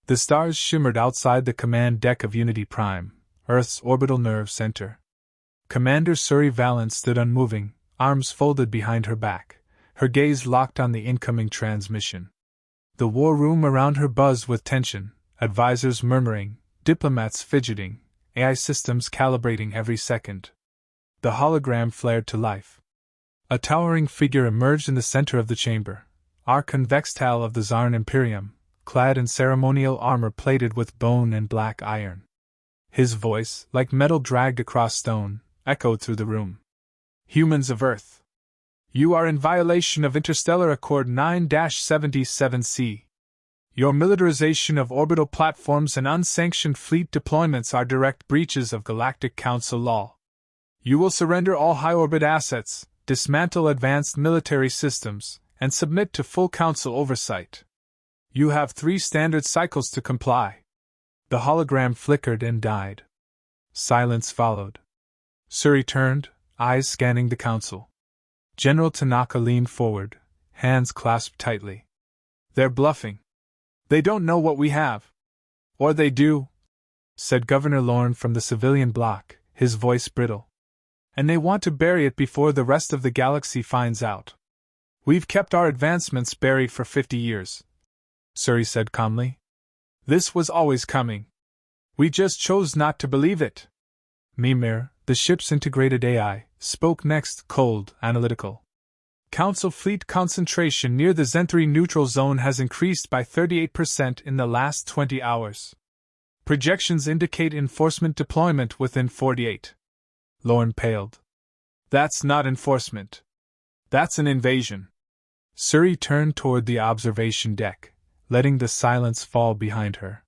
The stars shimmered outside the command deck of Unity Prime, Earth's orbital nerve center. Commander Suri Valen stood unmoving, arms folded behind her back, her gaze locked on the incoming transmission. The war room around her buzzed with tension, advisors murmuring, diplomats fidgeting, AI systems calibrating every second. The hologram flared to life. A towering figure emerged in the center of the chamber, Archon Vextal of the Zarn Imperium, clad in ceremonial armor plated with bone and black iron. His voice, like metal dragged across stone, echoed through the room. Humans of Earth, you are in violation of Interstellar Accord 9-77C. Your militarization of orbital platforms and unsanctioned fleet deployments are direct breaches of Galactic Council law. You will surrender all high-orbit assets, dismantle advanced military systems, and submit to full Council oversight. You have 3 standard cycles to comply. The hologram flickered and died. Silence followed. Suri turned, eyes scanning the Council. General Tanaka leaned forward, hands clasped tightly. They're bluffing. They don't know what we have. Or they do, said Governor Lorne from the civilian block, his voice brittle. And they want to bury it before the rest of the galaxy finds out. We've kept our advancements buried for 50 years, Suri said calmly. This was always coming. We just chose not to believe it. Mimir, the ship's integrated AI, spoke next, cold, analytical. Council fleet concentration near the Zenthri neutral zone has increased by 38% in the last 20 hours. Projections indicate enforcement deployment within 48. Lorne paled. That's not enforcement. That's an invasion. Suri turned toward the observation deck, letting the silence fall behind her.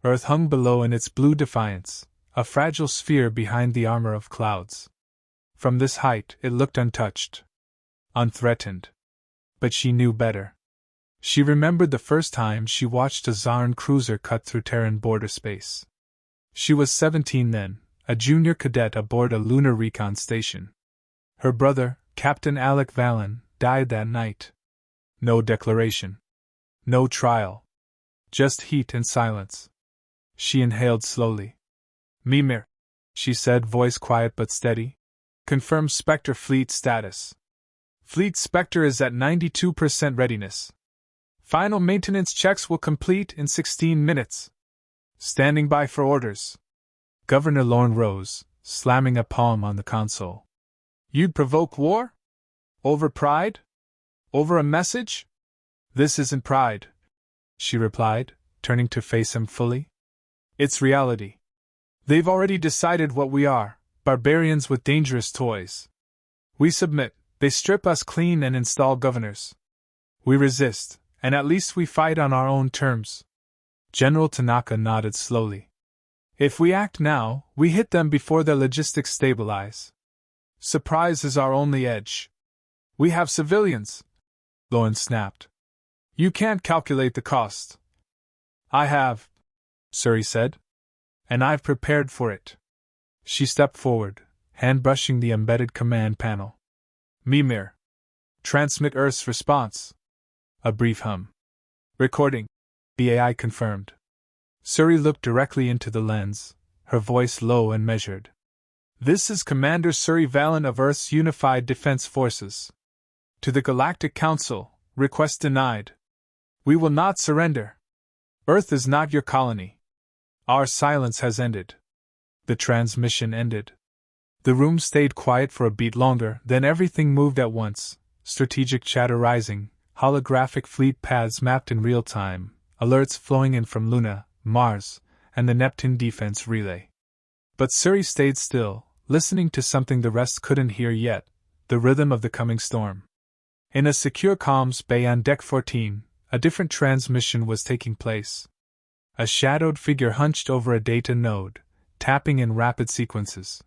Earth hung below in its blue defiance, a fragile sphere behind the armor of clouds. From this height it looked untouched, unthreatened. But she knew better. She remembered the first time she watched a Zarn cruiser cut through Terran border space. She was 17 then, a junior cadet aboard a lunar recon station. Her brother, Captain Alec Valen, died that night. No declaration. No trial. Just heat and silence. She inhaled slowly. Mimir, she said, voice quiet but steady. Confirm Spectre fleet status. Fleet Spectre is at 92% readiness. Final maintenance checks will complete in 16 minutes. Standing by for orders. Governor Lorne rose, slamming a palm on the console. You'd provoke war? Over pride? Over a message? This isn't pride, she replied, turning to face him fully. It's reality. They've already decided what we are, barbarians with dangerous toys. We submit, they strip us clean and install governors. We resist, and at least we fight on our own terms. General Tanaka nodded slowly. If we act now, we hit them before their logistics stabilize. Surprise is our only edge. We have civilians, Lorne snapped. You can't calculate the cost. I have, Suri said. And I've prepared for it. She stepped forward, hand brushing the embedded command panel. Mimir. Transmit Earth's response. A brief hum. Recording. The AI confirmed. Suri looked directly into the lens, her voice low and measured. This is Commander Suri Valen of Earth's Unified Defense Forces. To the Galactic Council, request denied. We will not surrender. Earth is not your colony. Our silence has ended. The transmission ended. The room stayed quiet for a beat longer, then everything moved at once, strategic chatter rising, holographic fleet paths mapped in real time, alerts flowing in from Luna, Mars, and the Neptune defense relay. But Suri stayed still, listening to something the rest couldn't hear yet, the rhythm of the coming storm. In a secure comms bay on Deck 14, a different transmission was taking place. A shadowed figure hunched over a data node, tapping in rapid sequences.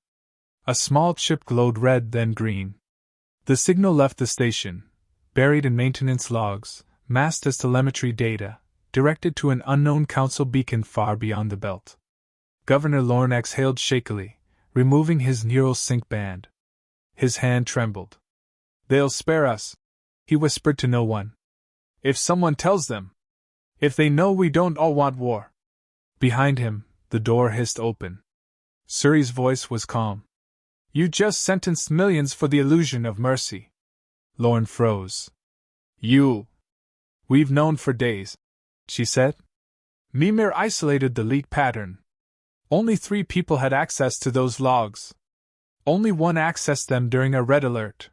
A small chip glowed red then green. The signal left the station, buried in maintenance logs, masked as telemetry data, directed to an unknown council beacon far beyond the belt. Governor Lorne exhaled shakily, removing his neural sync band. His hand trembled. They'll spare us, he whispered to no one. If someone tells them. If they know we don't all want war. Behind him, the door hissed open. Suri's voice was calm. You just sentenced millions for the illusion of mercy. Lorne froze. We've known for days, she said. Mimir isolated the leak pattern. Only 3 people had access to those logs. Only one accessed them during a red alert.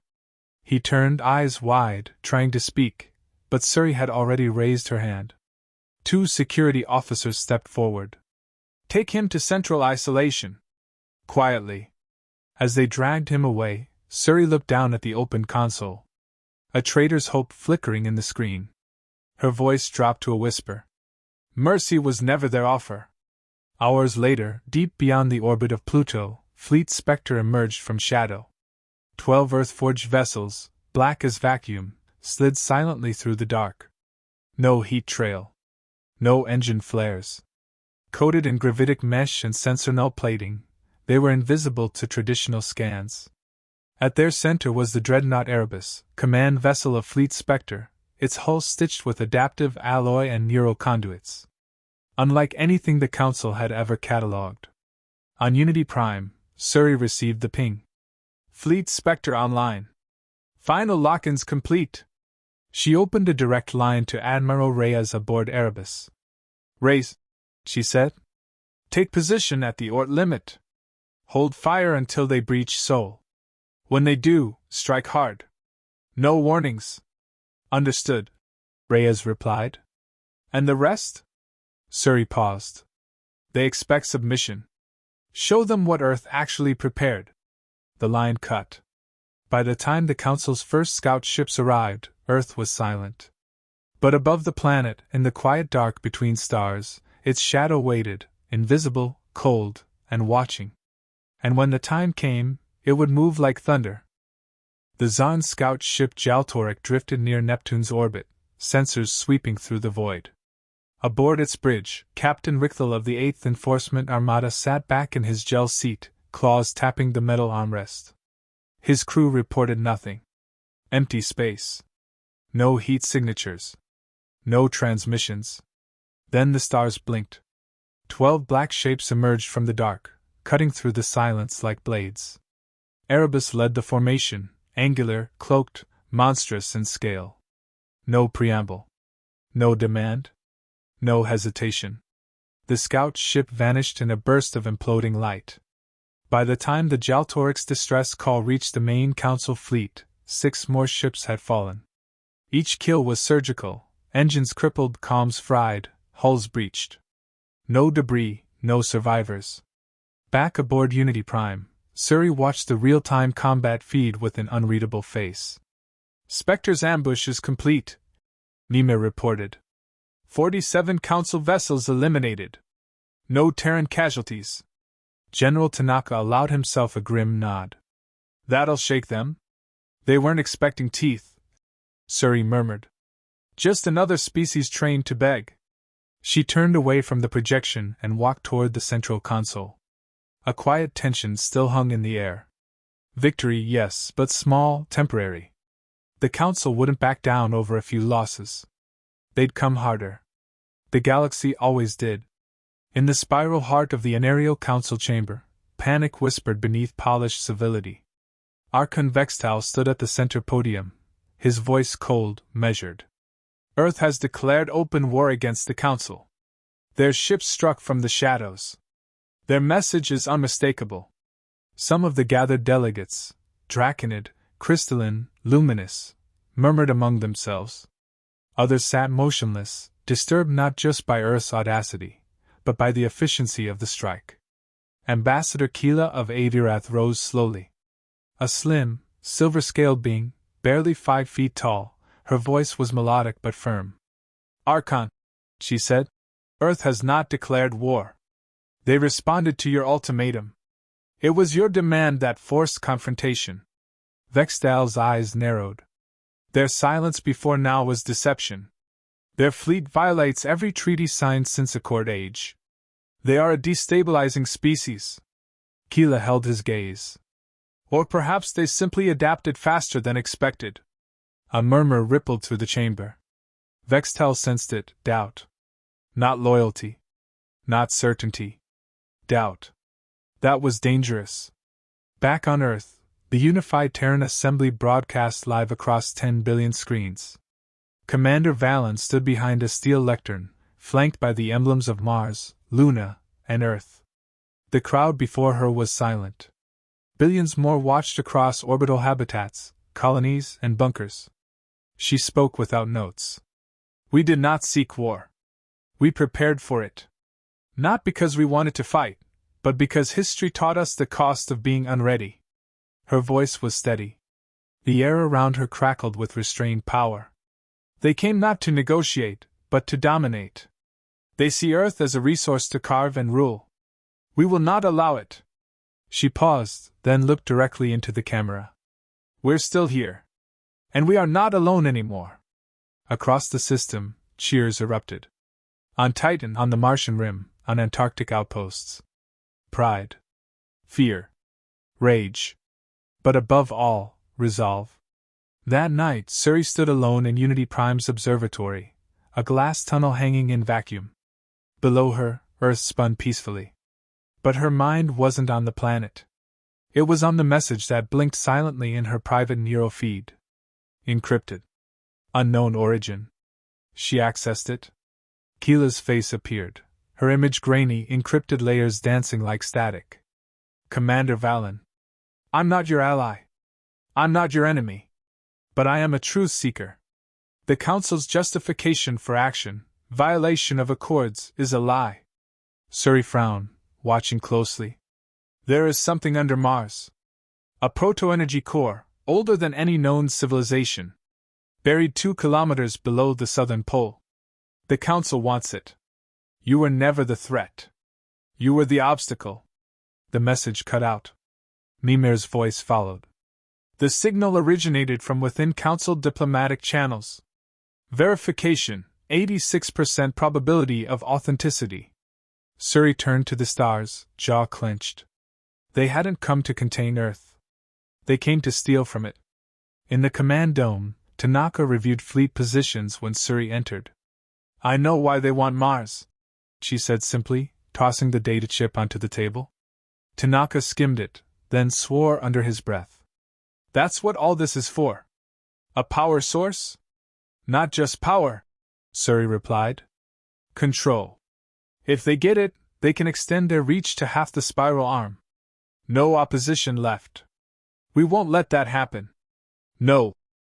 He turned, eyes wide, trying to speak, but Suri had already raised her hand. 2 security officers stepped forward. Take him to central isolation. Quietly. As they dragged him away, Suri looked down at the open console. A traitor's hope flickering in the screen. Her voice dropped to a whisper. Mercy was never their offer. Hours later, deep beyond the orbit of Pluto, Fleet Spectre emerged from shadow. 12 Earth-forged vessels, black as vacuum, slid silently through the dark. No heat trail. No engine flares. Coated in gravitic mesh and sensor null plating, they were invisible to traditional scans. At their center was the dreadnought Erebus, command vessel of Fleet Spectre, its hull stitched with adaptive alloy and neural conduits. Unlike anything the Council had ever catalogued. On Unity Prime, Suri received the ping. Fleet Spectre online. Final lock-ins complete. She opened a direct line to Admiral Reyes aboard Erebus. Reyes, she said. Take position at the Oort limit. Hold fire until they breach Sol. When they do, strike hard. No warnings. Understood, Reyes replied. And the rest? Suri paused. They expect submission. Show them what Earth actually prepared. The line cut. By the time the Council's first scout ships arrived, Earth was silent. But above the planet, in the quiet dark between stars, its shadow waited, invisible, cold, and watching. And when the time came, it would move like thunder. The Zon scout ship Jaltoric drifted near Neptune's orbit, sensors sweeping through the void. Aboard its bridge, Captain Richthal of the 8th Enforcement Armada sat back in his gel seat, claws tapping the metal armrest. His crew reported nothing. Empty space. No heat signatures. No transmissions. Then the stars blinked. 12 black shapes emerged from the dark, cutting through the silence like blades. Erebus led the formation, angular, cloaked, monstrous in scale. No preamble. No demand. No hesitation. The scout ship vanished in a burst of imploding light. By the time the Jaltoric's distress call reached the main Council fleet, 6 more ships had fallen. Each kill was surgical, engines crippled, comms fried, hulls breached. No debris, no survivors. Back aboard Unity Prime, Suri watched the real-time combat feed with an unreadable face. Spectre's ambush is complete, Mimir reported. 47 Council vessels eliminated. No Terran casualties. General Tanaka allowed himself a grim nod. That'll shake them? They weren't expecting teeth, Suri murmured. Just another species trained to beg. She turned away from the projection and walked toward the central console. A quiet tension still hung in the air. Victory, yes, but small, temporary. The Council wouldn't back down over a few losses. They'd come harder. The galaxy always did. In the spiral heart of the Anereal Council chamber, panic whispered beneath polished civility. Archon Vextal stood at the center podium, his voice cold, measured. Earth has declared open war against the Council. Their ships struck from the shadows. Their message is unmistakable. Some of the gathered delegates, draconid, crystalline, luminous, murmured among themselves. Others sat motionless, disturbed not just by Earth's audacity, but by the efficiency of the strike. Ambassador Keela of Avirath rose slowly. A slim, silver-scaled being, barely 5 feet tall, her voice was melodic but firm. Archon, she said, Earth has not declared war. They responded to your ultimatum. It was your demand that forced confrontation. Vextal's eyes narrowed. Their silence before now was deception. Their fleet violates every treaty signed since Accord Age. They are a destabilizing species. Keela held his gaze. Or perhaps they simply adapted faster than expected. A murmur rippled through the chamber. Vextal sensed it, doubt. Not loyalty. Not certainty. Doubt. That was dangerous. Back on Earth, the unified Terran Assembly broadcast live across 10 billion screens. Commander Valen stood behind a steel lectern, flanked by the emblems of Mars, Luna, and Earth. The crowd before her was silent. Billions more watched across orbital habitats, colonies, and bunkers. She spoke without notes. We did not seek war. We prepared for it. Not because we wanted to fight, but because history taught us the cost of being unready. Her voice was steady. The air around her crackled with restrained power. They came not to negotiate, but to dominate. They see Earth as a resource to carve and rule. We will not allow it. She paused, then looked directly into the camera. We're still here. And we are not alone anymore. Across the system, cheers erupted. On Titan, on the Martian rim, on Antarctic outposts. Pride. Fear. Rage. But above all, resolve. That night, Suri stood alone in Unity Prime's observatory, a glass tunnel hanging in vacuum. Below her, Earth spun peacefully. But her mind wasn't on the planet. It was on the message that blinked silently in her private neural feed. Encrypted. Unknown origin. She accessed it. Keela's face appeared, her image grainy, encrypted layers dancing like static. Commander Valen. I'm not your ally. I'm not your enemy. But I am a truth seeker. The Council's justification for action, violation of accords, is a lie. Suri frowned, watching closely. There is something under Mars. A proto-energy core, older than any known civilization. Buried 2 kilometers below the southern pole. The Council wants it. You were never the threat. You were the obstacle. The message cut out. Mimir's voice followed. The signal originated from within Council diplomatic channels. Verification, 86% probability of authenticity. Suri turned to the stars, jaw clenched. They hadn't come to contain Earth. They came to steal from it. In the command dome, Tanaka reviewed fleet positions when Suri entered. I know why they want Mars, she said simply, tossing the data chip onto the table. Tanaka skimmed it, then swore under his breath. That's what all this is for. A power source? Not just power, Suri replied. Control. If they get it, they can extend their reach to half the spiral arm. No opposition left. We won't let that happen. No,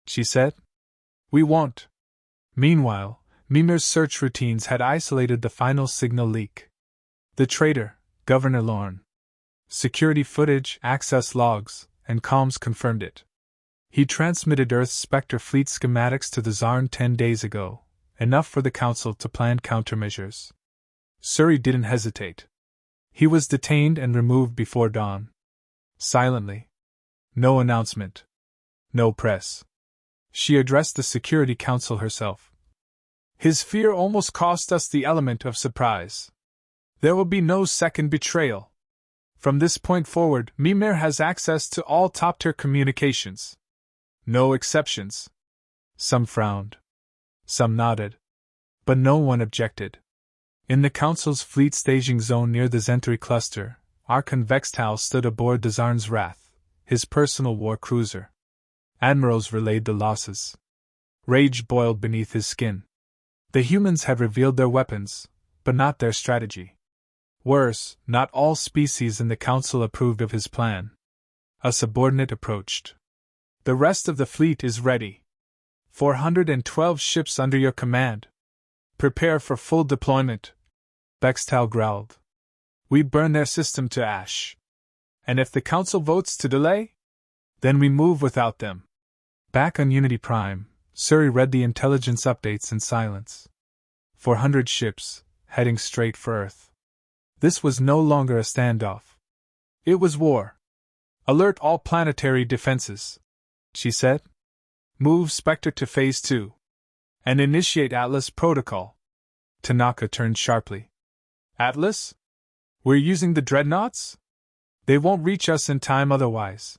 she said. We won't. Meanwhile, Mimir's search routines had isolated the final signal leak. The traitor, Governor Lorne. Security footage, access logs, and comms confirmed it. He transmitted Earth's Spectre fleet schematics to the Zarn 10 days ago, enough for the Council to plan countermeasures. Suri didn't hesitate. He was detained and removed before dawn. Silently. No announcement. No press. She addressed the Security Council herself. His fear almost cost us the element of surprise. There will be no second betrayal. From this point forward, Mimir has access to all top-tier communications. No exceptions. Some frowned. Some nodded. But no one objected. In the Council's fleet staging zone near the Zenturi cluster, Archon Vextal stood aboard the Zarn's Wrath, his personal war cruiser. Admirals relayed the losses. Rage boiled beneath his skin. The humans had revealed their weapons, but not their strategy. Worse, not all species in the Council approved of his plan. A subordinate approached. The rest of the fleet is ready. 412 ships under your command. Prepare for full deployment, Vextal growled. We burn their system to ash. And if the Council votes to delay? Then we move without them. Back on Unity Prime, Suri read the intelligence updates in silence. 400 ships, heading straight for Earth. This was no longer a standoff. It was war. Alert all planetary defenses, she said. Move Spectre to Phase 2. And initiate Atlas Protocol. Tanaka turned sharply. Atlas? We're using the dreadnoughts? They won't reach us in time otherwise.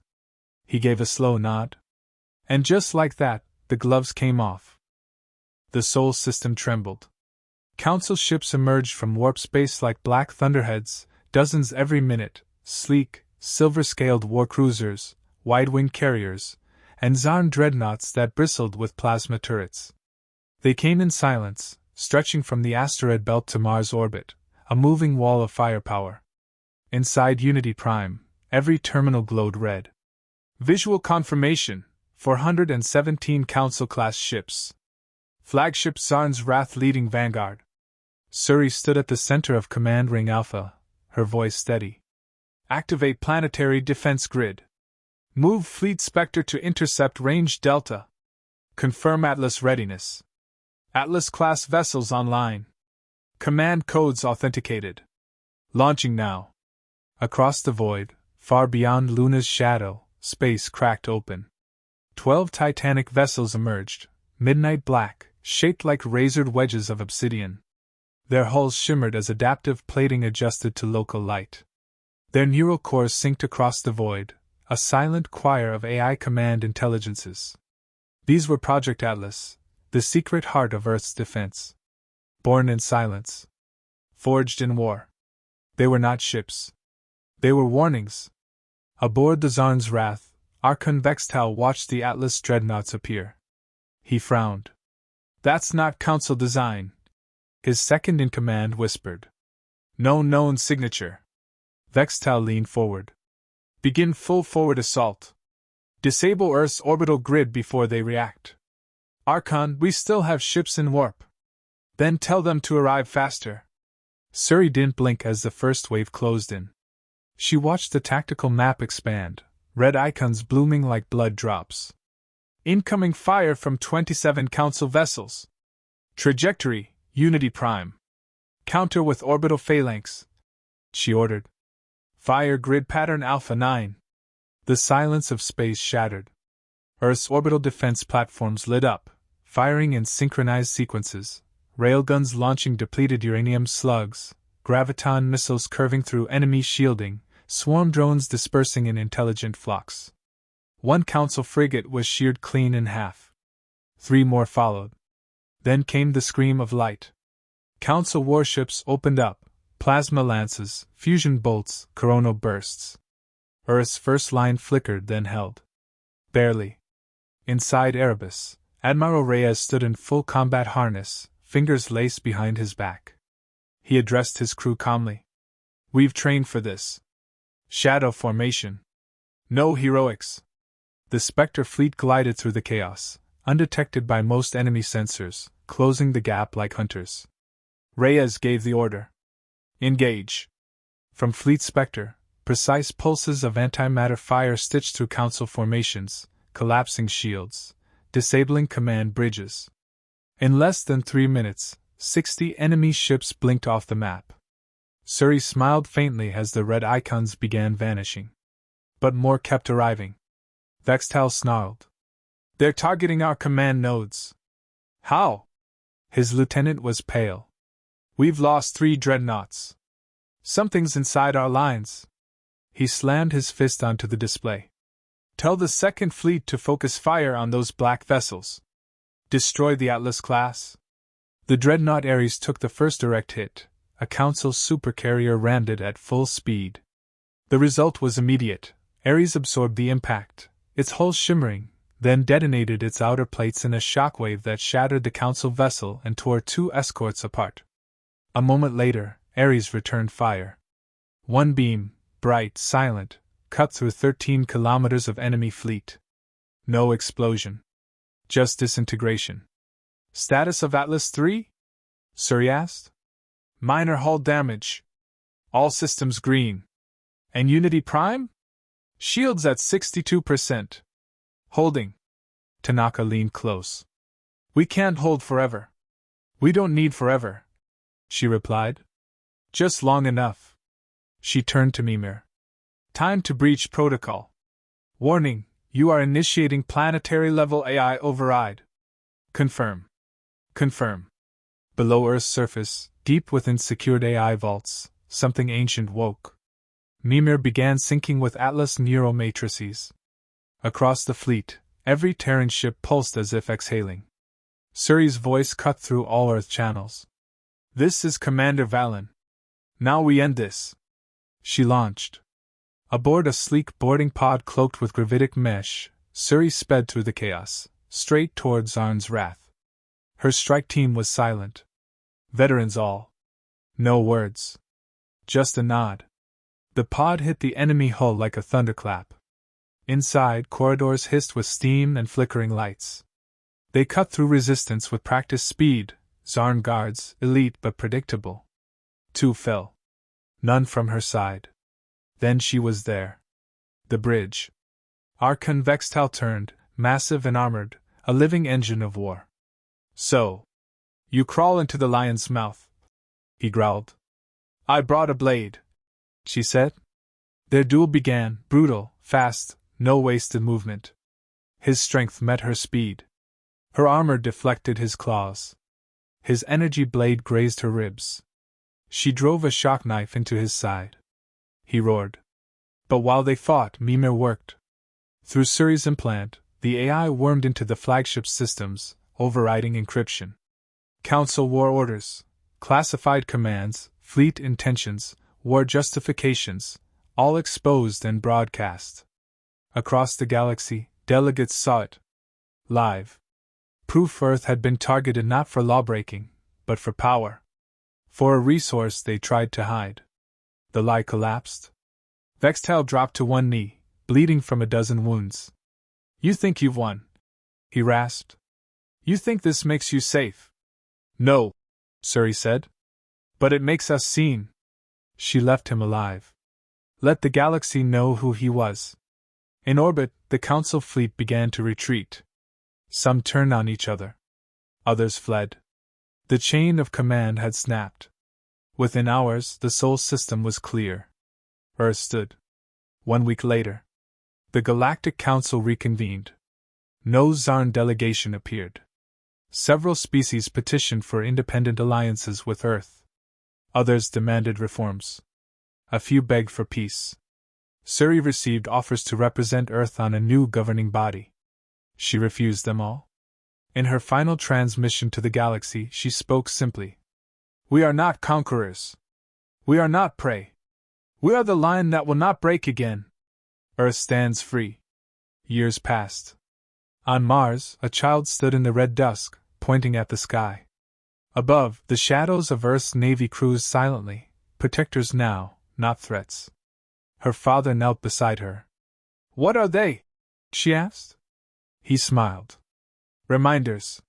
He gave a slow nod. And just like that, the gloves came off. The Sol system trembled. Council ships emerged from warp space like black thunderheads, dozens every minute, sleek, silver-scaled war cruisers, wide-winged carriers, and Zarn dreadnoughts that bristled with plasma turrets. They came in silence, stretching from the asteroid belt to Mars orbit, a moving wall of firepower. Inside Unity Prime, every terminal glowed red. Visual confirmation: 417 Council-class ships. Flagship Zarn's Wrath leading vanguard. Suri stood at the center of Command Ring Alpha, her voice steady. Activate planetary defense grid. Move Fleet Spectre to intercept range Delta. Confirm Atlas readiness. Atlas-class vessels online. Command codes authenticated. Launching now. Across the void, far beyond Luna's shadow, space cracked open. 12 Titanic vessels emerged, midnight black, shaped like razored wedges of obsidian. Their hulls shimmered as adaptive plating adjusted to local light. Their neural cores synced across the void, a silent choir of AI command intelligences. These were Project Atlas, the secret heart of Earth's defense. Born in silence. Forged in war. They were not ships. They were warnings. Aboard the Zarn's Wrath, Archon Vextal watched the Atlas dreadnoughts appear. He frowned. That's not Council design. His second-in-command whispered. No known signature. Vextal leaned forward. Begin full forward assault. Disable Earth's orbital grid before they react. Archon, we still have ships in warp. Then tell them to arrive faster. Suri didn't blink as the first wave closed in. She watched the tactical map expand, red icons blooming like blood drops. Incoming fire from 27 Council vessels. Trajectory, Unity Prime. Counter with orbital phalanx, she ordered. Fire grid pattern Alpha 9. The silence of space shattered. Earth's orbital defense platforms lit up, firing in synchronized sequences, railguns launching depleted uranium slugs, graviton missiles curving through enemy shielding, swarm drones dispersing in intelligent flocks. One Council frigate was sheared clean in half. 3 more followed. Then came the scream of light. Council warships opened up, plasma lances, fusion bolts, coronal bursts. Earth's first line flickered, then held. Barely. Inside Erebus, Admiral Reyes stood in full combat harness, fingers laced behind his back. He addressed his crew calmly. We've trained for this. Shadow formation. No heroics. The Spectre fleet glided through the chaos, undetected by most enemy sensors, closing the gap like hunters. Reyes gave the order. Engage. From Fleet Spectre, precise pulses of antimatter fire stitched through Council formations, collapsing shields, disabling command bridges. In less than 3 minutes, 60 enemy ships blinked off the map. Suri smiled faintly as the red icons began vanishing. But more kept arriving. Vextal snarled. They're targeting our command nodes. How? His lieutenant was pale. We've lost 3 dreadnoughts. Something's inside our lines. He slammed his fist onto the display. Tell the Second Fleet to focus fire on those black vessels. Destroy the Atlas class. The dreadnought Ares took the first direct hit. A Council supercarrier rammed it at full speed. The result was immediate. Ares absorbed the impact, its hull shimmering, then detonated its outer plates in a shockwave that shattered the Council vessel and tore 2 escorts apart. A moment later, Ares returned fire. One beam, bright, silent, cut through 13 kilometers of enemy fleet. No explosion. Just disintegration. Status of Atlas 3? Suri asked. Minor hull damage. All systems green. And Unity Prime? Shields at 62%. Holding. Tanaka leaned close. We can't hold forever. We don't need forever, she replied. Just long enough. She turned to Mimir. Time to breach protocol. Warning, you are initiating planetary-level AI override. Confirm. Confirm. Below Earth's surface, deep within secured AI vaults, something ancient woke. Mimir began syncing with Atlas neural matrices. Across the fleet, every Terran ship pulsed as if exhaling. Suri's voice cut through all Earth channels. This is Commander Valen. Now we end this. She launched. Aboard a sleek boarding pod cloaked with gravitic mesh, Suri sped through the chaos, straight toward Zarn's wrath. Her strike team was silent. Veterans all. No words. Just a nod. The pod hit the enemy hull like a thunderclap. Inside, corridors hissed with steam and flickering lights. They cut through resistance with practiced speed, Zarn guards, elite but predictable. 2 fell. None from her side. Then she was there. The bridge. Our Vextal turned, massive and armored, a living engine of war. So. You crawl into the lion's mouth, he growled. I brought a blade, she said. Their duel began, brutal, fast, no wasted movement. His strength met her speed. Her armor deflected his claws. His energy blade grazed her ribs. She drove a shock knife into his side. He roared. But while they fought, Mimir worked. Through Suri's implant, the AI wormed into the flagship systems, overriding encryption. Council war orders, classified commands, fleet intentions, war justifications, all exposed and broadcast. Across the galaxy, delegates saw it. Live. Proof Earth had been targeted not for lawbreaking, but for power. For a resource they tried to hide. The lie collapsed. Vextal dropped to one knee, bleeding from a dozen wounds. You think you've won? He rasped. You think this makes you safe? No, Suri said. But it makes us seen. She left him alive. Let the galaxy know who he was. In orbit, the Council fleet began to retreat. Some turned on each other. Others fled. The chain of command had snapped. Within hours, the Sol system was clear. Earth stood. 1 week later. The Galactic Council reconvened. No Zarn delegation appeared. Several species petitioned for independent alliances with Earth. Others demanded reforms. A few begged for peace. Suri received offers to represent Earth on a new governing body. She refused them all. In her final transmission to the galaxy, she spoke simply. We are not conquerors. We are not prey. We are the lion that will not break again. Earth stands free. Years passed. On Mars, a child stood in the red dusk, pointing at the sky. Above, the shadows of Earth's navy cruised silently, protectors now, not threats. Her father knelt beside her. What are they? She asked. He smiled. Reminders.